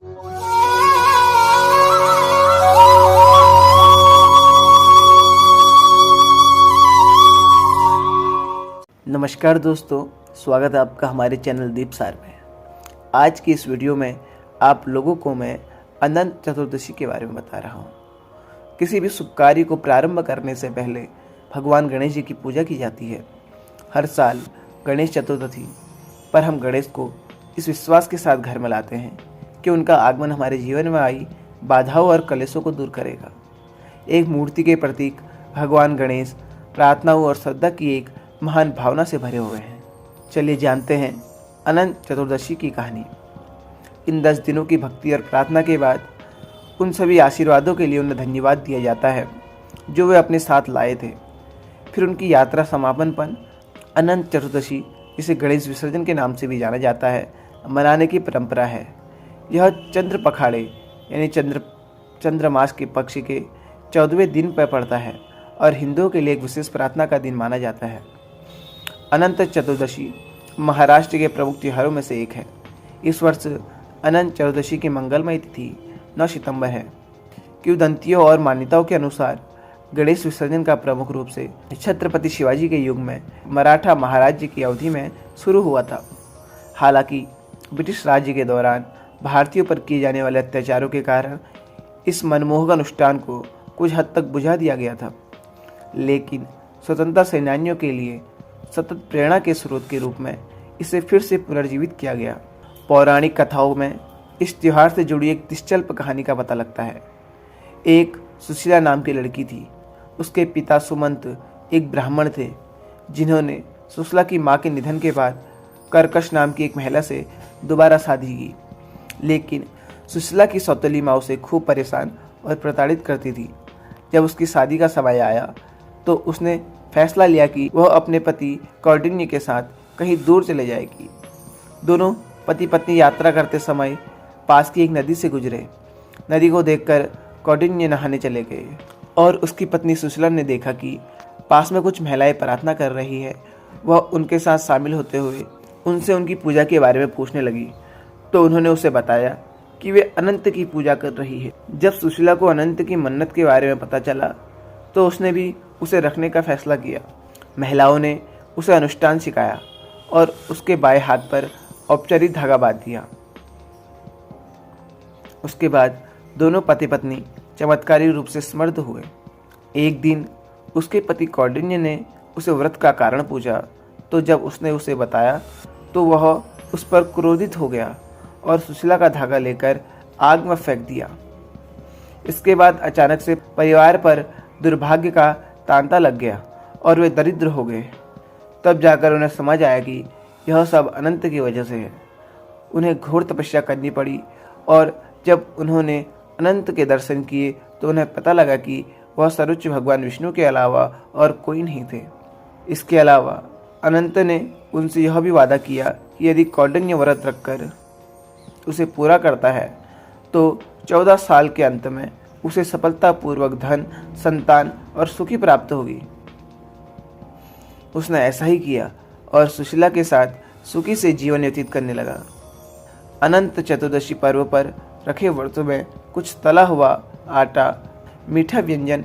नमस्कार दोस्तों, स्वागत है आपका हमारे चैनल दीप सार में। आज की इस वीडियो में आप लोगों को मैं अनंत चतुर्दशी के बारे में बता रहा हूँ। किसी भी शुभ कार्य को प्रारंभ करने से पहले भगवान गणेश जी की पूजा की जाती है। हर साल गणेश चतुर्थी पर हम गणेश को इस विश्वास के साथ घर में लाते हैं कि उनका आगमन हमारे जीवन में आई बाधाओं और कलेशों को दूर करेगा। एक मूर्ति के प्रतीक भगवान गणेश प्रार्थनाओं और श्रद्धा की एक महान भावना से भरे हुए हैं। चलिए जानते हैं अनंत चतुर्दशी की कहानी। इन 10 दिनों की भक्ति और प्रार्थना के बाद उन सभी आशीर्वादों के लिए उन्हें धन्यवाद दिया जाता है जो वे अपने साथ लाए थे। फिर उनकी यात्रा समापन पर अनंत चतुर्दशी, जिसे गणेश विसर्जन के नाम से भी जाना जाता है, मनाने की परंपरा है। यह चंद्र पखाड़े यानी चंद्रमास के पक्ष के 14वें दिन पर पड़ता है और हिंदुओं के लिए एक विशेष प्रार्थना का दिन माना जाता है। अनंत चतुर्दशी महाराष्ट्र के प्रमुख त्योहारों में से एक है। इस वर्ष अनंत चतुर्दशी की मंगलमय तिथि 9 सितंबर है। किंवदंतियों और मान्यताओं के अनुसार गणेश विसर्जन का प्रमुख रूप से छत्रपति शिवाजी के युग में मराठा महाराज्य की अवधि में शुरू हुआ था। हालांकि ब्रिटिश राज्य के दौरान भारतीयों पर किए जाने वाले अत्याचारों के कारण इस मनमोहक अनुष्ठान को कुछ हद तक बुझा दिया गया था, लेकिन स्वतंत्रता सेनानियों के लिए सतत प्रेरणा के स्रोत के रूप में इसे फिर से पुनर्जीवित किया गया। पौराणिक कथाओं में इस त्योहार से जुड़ी एक दिलचस्प कहानी का पता लगता है। एक सुशीला नाम की लड़की थी। उसके पिता सुमंत एक ब्राह्मण थे, जिन्होंने सुशीला की मां के निधन के बाद कर्कश नाम की एक महिला से दोबारा शादी की। लेकिन सुशीला की सौतेली माँ उसे खूब परेशान और प्रताड़ित करती थी। जब उसकी शादी का समय आया तो उसने फैसला लिया कि वह अपने पति कौंडिन्य के साथ कहीं दूर चले जाएगी। दोनों पति पत्नी यात्रा करते समय पास की एक नदी से गुजरे। नदी को देखकर कौंडिन्य नहाने चले गए और उसकी पत्नी सुशीला ने देखा कि पास में कुछ महिलाएं प्रार्थना कर रही है। वह उनके साथ शामिल होते हुए उनसे उनकी पूजा के बारे में पूछने लगी, तो उन्होंने उसे बताया कि वे अनंत की पूजा कर रही है। जब सुशीला को अनंत की मन्नत के बारे में पता चला तो उसने भी उसे रखने का फैसला किया। महिलाओं ने उसे अनुष्ठान सिखाया और उसके बाएं हाथ पर औपचारिक धागा बांध दिया। उसके बाद दोनों पति पत्नी चमत्कारी रूप से समर्थ हुए। एक दिन उसके पति कौंडिन्य ने उसे व्रत का कारण पूछा, तो जब उसने उसे बताया तो वह उस पर क्रोधित हो गया और सुशीला का धागा लेकर आग में फेंक दिया। इसके बाद अचानक से परिवार पर दुर्भाग्य का तांता लग गया और वे दरिद्र हो गए। तब जाकर उन्हें समझ आया कि यह सब अनंत की वजह से है। उन्हें घोर तपस्या करनी पड़ी और जब उन्होंने अनंत के दर्शन किए तो उन्हें पता लगा कि वह सर्वोच्च भगवान विष्णु के अलावा और कोई नहीं थे। इसके अलावा अनंत ने उनसे यह भी वादा किया कि यदि कौंडिन्य व्रत रखकर उसे पूरा करता है तो 14 साल के अंत में उसे सफलतापूर्वक धन, संतान और सुखी प्राप्त होगी। उसने ऐसा ही किया और सुशीला के साथ सुखी से जीवन व्यतीत करने लगा। अनंत चतुर्दशी पर्व पर रखे व्रतों में कुछ तला हुआ आटा, मीठा व्यंजन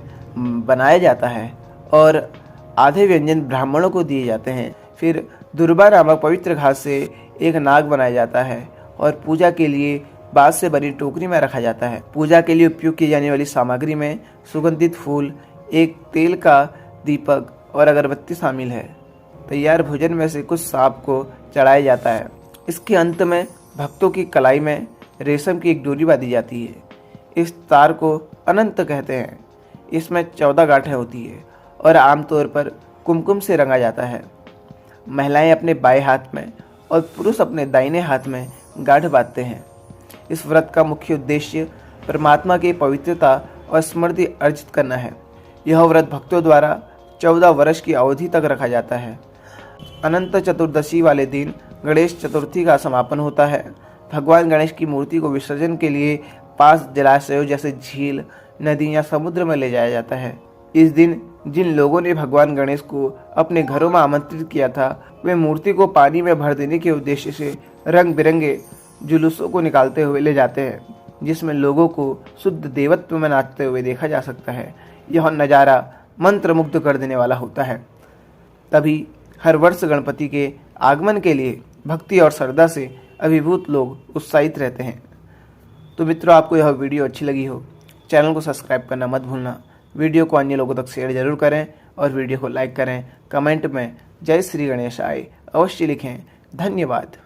बनाया जाता है और आधे व्यंजन ब्राह्मणों को दिए जाते हैं। फिर दुर्बा नामक पवित्र घास से एक नाग बनाया जाता है और पूजा के लिए बांस से बनी टोकरी में रखा जाता है। पूजा के लिए उपयोग की जाने वाली सामग्री में सुगंधित फूल, एक तेल का दीपक और अगरबत्ती शामिल है। तैयार भोजन में से कुछ सांप को चढ़ाया जाता है। इसके अंत में भक्तों की कलाई में रेशम की एक डोरी बांधी जाती है। इस तार को अनंत कहते हैं। इसमें 14 गांठें होती है और आमतौर पर कुमकुम से रंगा जाता है। महिलाएं अपने बाएं हाथ में और पुरुष अपने दाहिने हाथ में गांठ बांधते हैं। इस व्रत का मुख्य उद्देश्य परमात्मा की पवित्रता और स्मृति अर्जित करना है। यह व्रत भक्तों द्वारा 14 वर्ष की अवधि तक रखा जाता है। अनंत चतुर्दशी वाले दिन गणेश चतुर्थी का समापन होता है। भगवान गणेश की मूर्ति को विसर्जन के लिए पास जलाशयों जैसे झील, नदी या समुद्र में ले जाया जाता है। इस दिन जिन लोगों ने भगवान गणेश को अपने घरों में आमंत्रित किया था, वे मूर्ति को पानी में भर देने के उद्देश्य से रंग बिरंगे जुलूसों को निकालते हुए ले जाते हैं, जिसमें लोगों को शुद्ध देवत्व में नाचते हुए देखा जा सकता है। यह नज़ारा मंत्रमुग्ध कर देने वाला होता है। तभी हर वर्ष गणपति के आगमन के लिए भक्ति और श्रद्धा से अभिभूत लोग उत्साहित रहते हैं। तो मित्रों, आपको यह वीडियो अच्छी लगी हो, चैनल को सब्सक्राइब करना मत भूलना। वीडियो को अन्य लोगों तक शेयर जरूर करें और वीडियो को लाइक करें। कमेंट में जय श्री गणेशाय अवश्य लिखें। धन्यवाद।